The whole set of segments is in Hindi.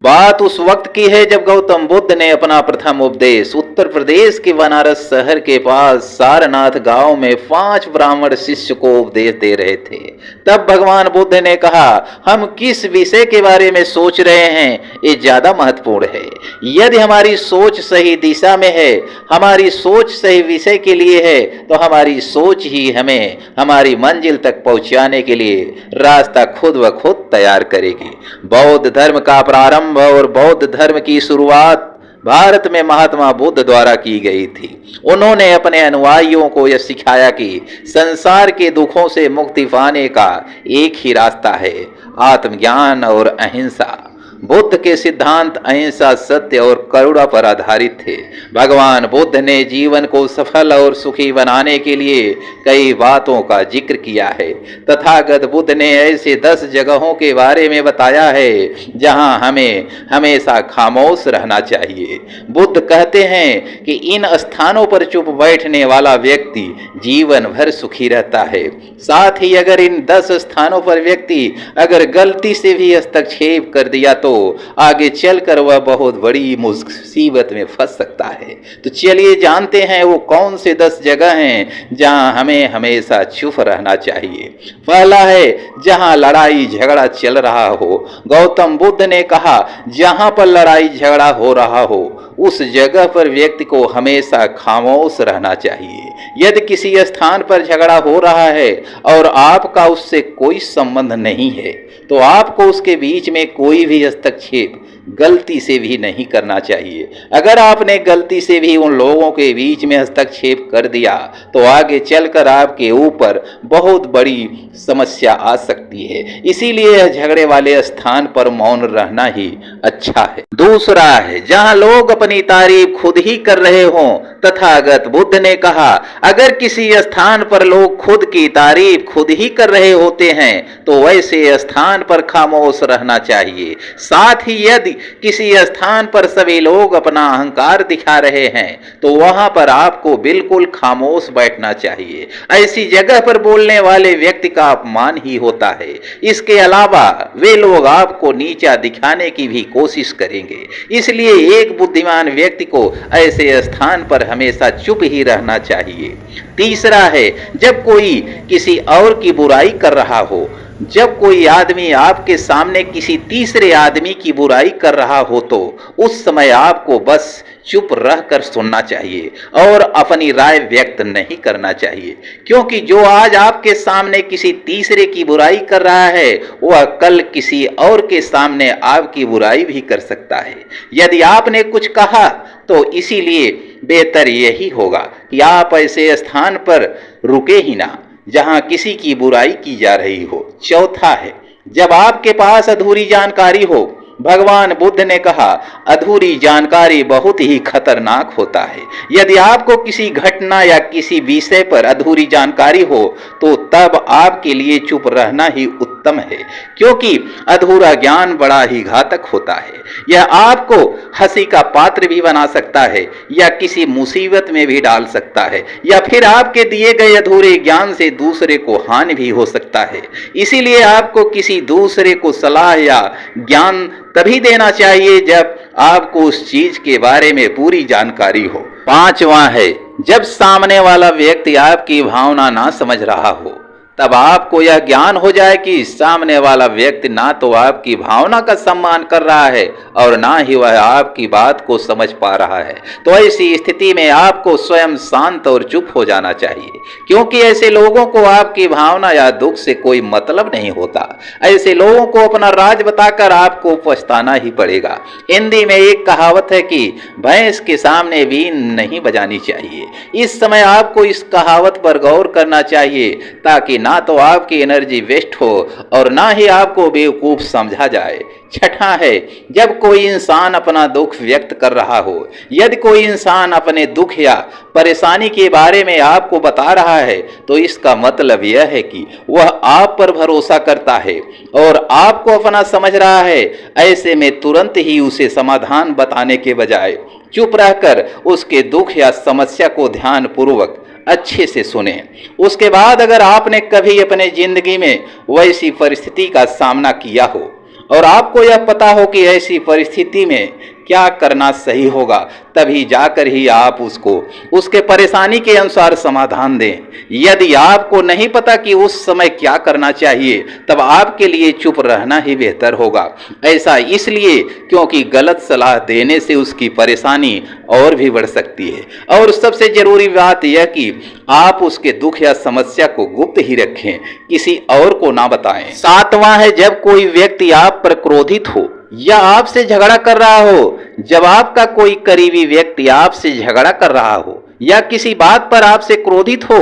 बात उस वक्त की है जब गौतम बुद्ध ने अपना प्रथम उपदेश उत्तर प्रदेश के बनारस शहर के पास सारनाथ गांव में 5 ब्राह्मण शिष्य को उपदेश दे रहे थे। तब भगवान बुद्ध ने कहा, हम किस विषय के बारे में सोच रहे हैं ये ज्यादा महत्वपूर्ण है। यदि हमारी सोच सही दिशा में है, हमारी सोच सही विषय के लिए है, तो हमारी सोच ही हमें हमारी मंजिल तक पहुंचाने के लिए रास्ता खुद ब खुद तैयार करेगी। बौद्ध धर्म का प्रारंभ और बौद्ध धर्म की शुरुआत भारत में महात्मा बुद्ध द्वारा की गई थी। उन्होंने अपने अनुयायियों को यह सिखाया कि संसार के दुखों से मुक्ति पाने का एक ही रास्ता है, आत्मज्ञान और अहिंसा। बुद्ध के सिद्धांत अहिंसा, सत्य और करुणा पर आधारित थे। भगवान बुद्ध ने जीवन को सफल और सुखी बनाने के लिए कई बातों का जिक्र किया है। तथागत बुद्ध ने ऐसे 10 जगहों के बारे में बताया है जहां हमें हमेशा खामोश रहना चाहिए। बुद्ध कहते हैं कि इन स्थानों पर चुप बैठने वाला व्यक्ति जीवन भर सुखी रहता है। साथ ही अगर इन 10 स्थानों पर व्यक्ति अगर गलती से भी हस्तक्षेप कर दिया तो आगे चलकर वह बहुत बड़ी मुसीबत में फंस सकता है। तो चलिए जानते हैं वो कौन से 10 जगह हैं जहां हमें हमेशा चुप रहना चाहिए। पहला है जहां लड़ाई झगड़ा चल रहा हो। गौतम बुद्ध ने कहा, जहां पर लड़ाई झगड़ा हो रहा हो उस जगह पर व्यक्ति को हमेशा खामोश रहना चाहिए। यदि किसी स्थान पर झगड़ा हो रहा है और आपका उससे कोई संबंध नहीं है तो आपको उसके बीच में कोई भी हस्तक्षेप गलती से भी नहीं करना चाहिए। अगर आपने गलती से भी उन लोगों के बीच में हस्तक्षेप कर दिया तो आगे चलकर आपके ऊपर बहुत बड़ी समस्या आ सकती है। इसीलिए झगड़े वाले स्थान पर मौन रहना ही अच्छा है। दूसरा है जहां लोग अपनी तारीफ खुद ही कर रहे हों। तथागत बुद्ध ने कहा, अगर किसी स्थान पर लोग खुद की तारीफ खुद ही कर रहे होते हैं तो वैसे स्थान पर खामोश रहना चाहिए। साथ ही यदि किसी स्थान पर सभी लोग अपना अहंकार दिखा रहे हैं तो वहां पर आपको बिल्कुल खामोश बैठना चाहिए। ऐसी जगह पर बोलने वाले व्यक्ति का अपमान ही होता है। इसके अलावा वे लोग आपको नीचा दिखाने की भी कोशिश करेंगे। इसलिए एक बुद्धिमान व्यक्ति को ऐसे स्थान पर हमेशा चुप ही रहना चाहिए। तीसरा है जब कोई किसी और की बुराई कर रहा हो। जब कोई आदमी आपके सामने किसी तीसरे आदमी की बुराई कर रहा हो तो उस समय आपको बस चुप रहकर सुनना चाहिए और अपनी राय व्यक्त नहीं करना चाहिए, क्योंकि जो आज आपके सामने किसी तीसरे की बुराई कर रहा है वह कल किसी और के सामने आपकी बुराई भी कर सकता है। यदि आपने कुछ कहा तो इसीलिए बेहतर यही होगा कि आप ऐसे स्थान पर रुके ही ना जहां किसी की बुराई की जा रही हो। चौथा है जब आपके पास अधूरी जानकारी हो। भगवान बुद्ध ने कहा, अधूरी जानकारी बहुत ही खतरनाक होता है। यदि आपको किसी घटना या किसी विषय पर अधूरी जानकारी हो तो तब आपके लिए चुप रहना ही उत्तम है, क्योंकि अधूरा ज्ञान बड़ा ही घातक होता है। यह आपको हंसी का पात्र भी बना सकता है या किसी मुसीबत में भी डाल सकता है, या फिर आपके दिए गए अधूरे ज्ञान से दूसरे को हानि भी हो सकता है। इसीलिए आपको किसी दूसरे को सलाह या ज्ञान तभी देना चाहिए जब आपको उस चीज के बारे में पूरी जानकारी हो। पांचवा है जब सामने वाला व्यक्ति आपकी भावना ना समझ रहा हो। तब आपको यह ज्ञान हो जाए कि सामने वाला व्यक्ति ना तो आपकी भावना का सम्मान कर रहा है और ना ही वह आपकी बात को समझ पा रहा है। तो ऐसी स्थिति में आपको स्वयं शांत और चुप हो जाना चाहिए, क्योंकि ऐसे लोगों को आपकी भावना या दुख से कोई मतलब नहीं होता। ऐसे लोगों को अपना राज बताकर आपको पछताना ही पड़ेगा। हिंदी में एक कहावत है कि भैंस के सामने बीन नहीं बजानी चाहिए। इस समय आपको इस कहावत पर गौर करना चाहिए ताकि ना तो आपकी एनर्जी वेस्ट हो और ना ही आपको बेवकूफ समझा जाए। छठा है जब कोई इंसान अपना दुख व्यक्त कर रहा हो। यदि कोई इंसान अपने दुख या परेशानी के बारे में आपको बता रहा है तो इसका मतलब यह है कि वह आप पर भरोसा करता है और आपको अपना समझ रहा है। ऐसे में तुरंत ही उसे समाधान बताने के बजाय चुप रहकर उसके दुख या समस्या को ध्यान पूर्वक अच्छे से सुने। उसके बाद अगर आपने कभी अपने जिंदगी में वैसी परिस्थिति का सामना किया हो और आपको यह पता हो कि ऐसी परिस्थिति में क्या करना सही होगा, तभी जाकर ही आप उसको उसके परेशानी के अनुसार समाधान दें। यदि आपको नहीं पता कि उस समय क्या करना चाहिए, तब आपके लिए चुप रहना ही बेहतर होगा। ऐसा इसलिए क्योंकि गलत सलाह देने से उसकी परेशानी और भी बढ़ सकती है। और सबसे जरूरी बात यह कि आप उसके दुख या समस्या को गुप्त ही रखें, किसी और को ना बताएं। सातवां है, जब कोई व्यक्ति आप पर क्रोधित हो या आपसे झगड़ा कर रहा हो, जब आपका कोई करीबी व्यक्ति आपसे झगड़ा कर रहा हो या किसी बात पर आपसे क्रोधित हो,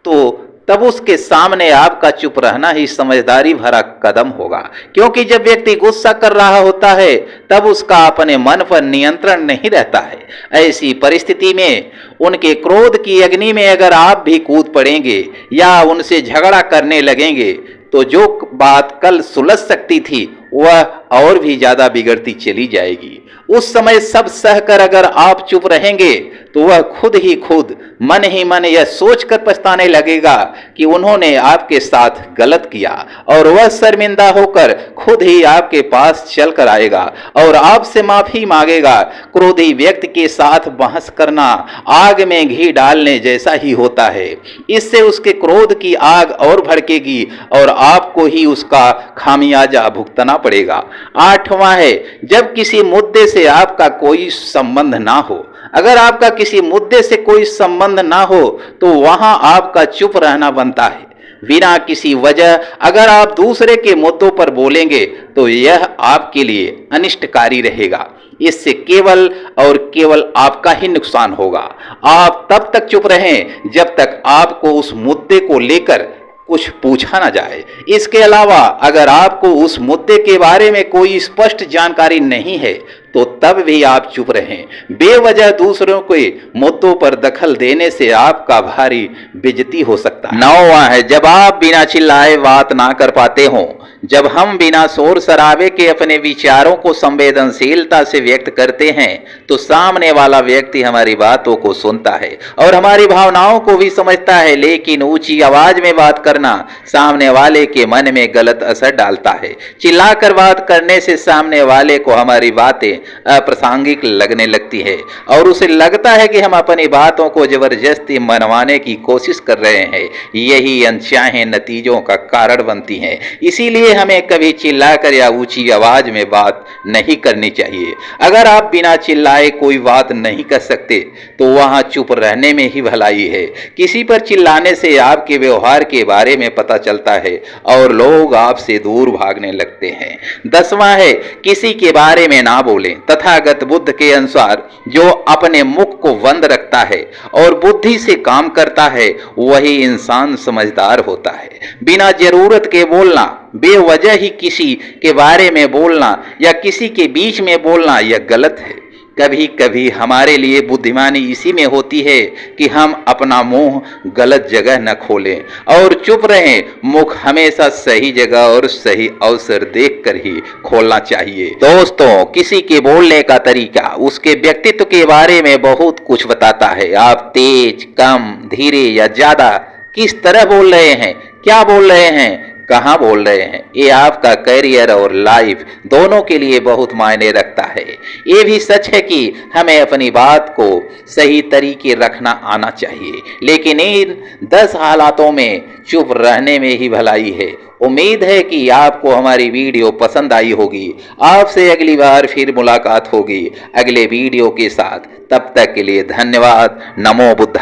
तो तब उसके सामने आपका चुप रहना ही समझदारी भरा कदम होगा। क्योंकि जब व्यक्ति गुस्सा कर रहा होता है, तब उसका अपने मन पर नियंत्रण नहीं रहता है। ऐसी परिस्थिति में उनके क्रोध की अग्नि में अगर आप भी कूद पड़ेंगे या उनसे झगड़ा करने लगेंगे, तो जो बात कल सुलझ सकती थी वह और भी ज्यादा बिगड़ती चली जाएगी। उस समय सब सहकर अगर आप चुप रहेंगे, तो वह खुद ही खुद मन ही मन यह सोचकर पछताने लगेगा कि उन्होंने आपके साथ गलत किया, और वह शर्मिंदा होकर खुद ही आपके पास चल कर आएगा और आपसे माफी मांगेगा। क्रोधी व्यक्ति के साथ बहस करना आग में घी डालने जैसा ही होता है। इससे उसके क्रोध की आग और भड़केगी और आपको ही उसका खामियाजा भुगतना पड़ेगा। आठवां है, जब किसी मुद्दे से आपका कोई संबंध ना हो, अगर आपका किसी मुद्दे से कोई संबंध ना हो, तो वहां आपका चुप रहना बनता है। बिना किसी वजह अगर आप दूसरे के मुद्दों पर बोलेंगे, तो यह आपके लिए अनिष्टकारी रहेगा। इससे केवल और केवल आपका ही नुकसान होगा। आप तब तक चुप रहें जब तक आपको उस मुद्दे को लेकर कुछ पूछा ना जाए। इसके अलावा अगर आपको उस मुद्दे के बारे में कोई स्पष्ट जानकारी नहीं है, तो तब भी आप चुप रहें। बेवजह दूसरों के मुद्दों पर दखल देने से आपका भारी बेइज्जती हो सकता है। नौवां है, जब आप बिना चिल्लाए बात ना कर पाते हों, जब हम बिना शोर शराबे के अपने विचारों को संवेदनशीलता से व्यक्त करते हैं, तो सामने वाला व्यक्ति हमारी बातों को सुनता है और हमारी भावनाओं को भी समझता है। लेकिन ऊंची आवाज में बात करना सामने वाले के मन में गलत असर डालता है। चिल्लाकर बात करने से सामने वाले को हमारी बातें अप्रासंगिक लगने लगती है और उसे लगता है कि हम अपनी बातों को जबरदस्ती मनवाने की कोशिश कर रहे हैं। यही अनचाहे नतीजों का कारण बनती है। इसीलिए हमें कभी चिल्लाकर या ऊंची आवाज में बात नहीं करनी चाहिए। अगर आप बिना चिल्लाए कोई बात नहीं कर सकते, तो वहां चुप रहने में ही भलाई है। किसी पर चिल्लाने से आपके व्यवहार के बारे में पता चलता है और लोग आपसे दूर भागने लगते हैं। 10वां है, किसी के बारे में ना बोलें। तथागत बुद्ध के अनुसार जो अपने मुख को बंद रखता है और बुद्धि से काम करता है, वही इंसान समझदार होता है। बिना जरूरत के बोलना, बेवजह ही किसी के बारे में बोलना या किसी के बीच में बोलना, यह गलत है। कभी कभी हमारे लिए बुद्धिमानी इसी में होती है कि हम अपना मुंह गलत जगह न खोलें और चुप रहें। मुख हमेशा सही जगह और सही अवसर देखकर ही खोलना चाहिए। दोस्तों, किसी के बोलने का तरीका उसके व्यक्तित्व के बारे में बहुत कुछ बताता है। आप तेज, कम, धीरे या ज्यादा किस तरह बोल रहे हैं, क्या बोल रहे हैं, कहाँ बोल रहे हैं, ये आपका करियर और लाइफ दोनों के लिए बहुत मायने रखता है। ये भी सच है कि हमें अपनी बात को सही तरीके रखना आना चाहिए, लेकिन इन 10 हालातों में चुप रहने में ही भलाई है। उम्मीद है कि आपको हमारी वीडियो पसंद आई होगी। आपसे अगली बार फिर मुलाकात होगी अगले वीडियो के साथ। तब तक के लिए धन्यवाद। नमो बुद्धा।